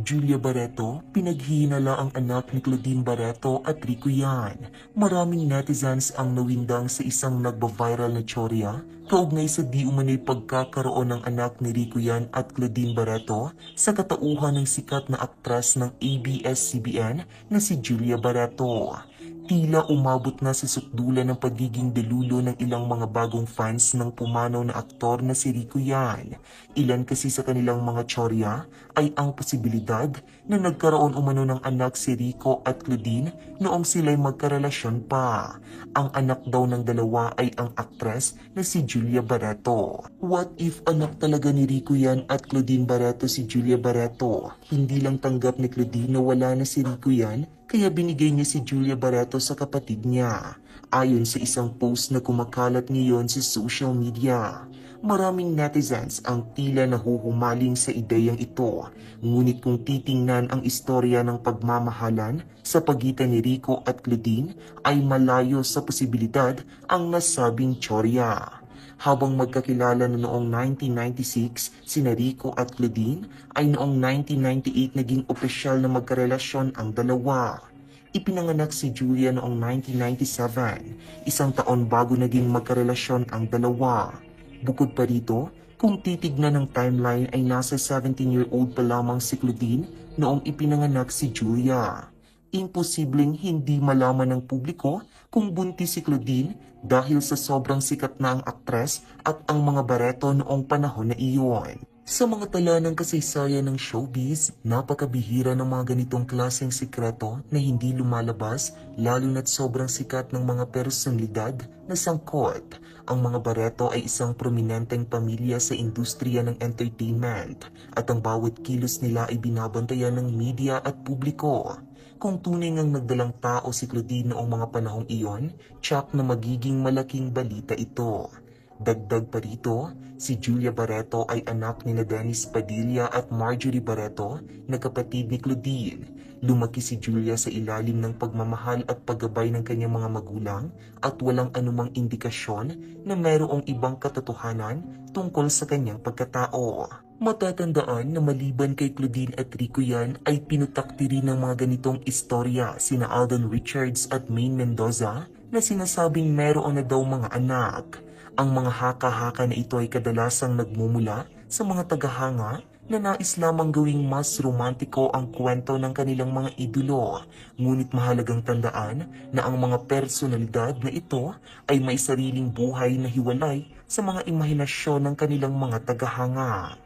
Julia Barreto, pinaghihinala ang anak ni Claudine Barreto at Rico yan. Maraming netizens ang nawindang sa isang nagba-viral na tsorya kaugnay sa di umano'y pagkakaroon ng anak ni Rico yan at Claudine Barreto sa katauhan ng sikat na aktres ng ABS-CBN na si Julia Barreto. Tila umabot na sa sukdulan ng pagiging delulo ng ilang mga bagong fans ng pumanaw na aktor na si Rico yan. Ilan kasi sa kanilang mga tsorya ay ang posibilidad na nagkaroon umano ng anak si Rico at Claudine noong sila'y magkarelasyon pa. Ang anak daw ng dalawa ay ang aktres na si Julia Barreto. What if anak talaga ni Rico yan at Claudine Barreto si Julia Barreto? Hindi lang tanggap ni Claudine na wala na si Rico yan, kaya binigay niya si Julia Barreto sa kapatid niya. Ayon sa isang post na kumakalat ngayon sa social media, maraming netizens ang tila nahuhumaling sa ideyang ito. Ngunit kung titingnan ang istorya ng pagmamahalan sa pagitan ni Rico at Claudine ay malayo sa posibilidad ang nasabing tsorya. Habang magkakilala na noong 1996 sina Rico at Claudine, ay noong 1998 naging opisyal na magkarelasyon ang dalawa. Ipinanganak si Julia noong 1997, isang taon bago naging magkarelasyon ang dalawa. Bukod pa rito, kung titignan ng timeline ay nasa 17-year-old pa lamang si Claudine noong ipinanganak si Julia. Imposibleng hindi malaman ng publiko kung buntis si Claudine dahil sa sobrang sikat na ang aktres at ang mga Barreto noong panahon na iyon. Sa mga tala ng kasaysayan ng showbiz, napakabihira ng mga ganitong klaseng sikreto na hindi lumalabas lalo na't sobrang sikat ng mga personalidad na sangkot. Ang mga Barreto ay isang prominenteng pamilya sa industriya ng entertainment at ang bawat kilos nila ay binabantayan ng media at publiko. Kung tunay ngang nagdalang tao si Claudine noong mga panahong iyon, tiyak na magiging malaking balita ito. Dagdag pa rito, si Julia Barreto ay anak ni Dennis Padilla at Marjorie Barreto na kapatid ni Claudine. Lumaki si Julia sa ilalim ng pagmamahal at paggabay ng kanyang mga magulang at walang anumang indikasyon na mayroong ibang katotohanan tungkol sa kanyang pagkatao. Matatandaan na maliban kay Claudine at Rico yan ay pinutakti rin ng mga ganitong istorya sina Alden Richards at Maine Mendoza na sinasabing meron na daw mga anak. Ang mga haka-haka na ito ay kadalasang nagmumula sa mga tagahanga na nais lamang gawing mas romantiko ang kwento ng kanilang mga idolo. Ngunit mahalagang tandaan na ang mga personalidad na ito ay may sariling buhay na hiwalay sa mga imahinasyon ng kanilang mga tagahanga.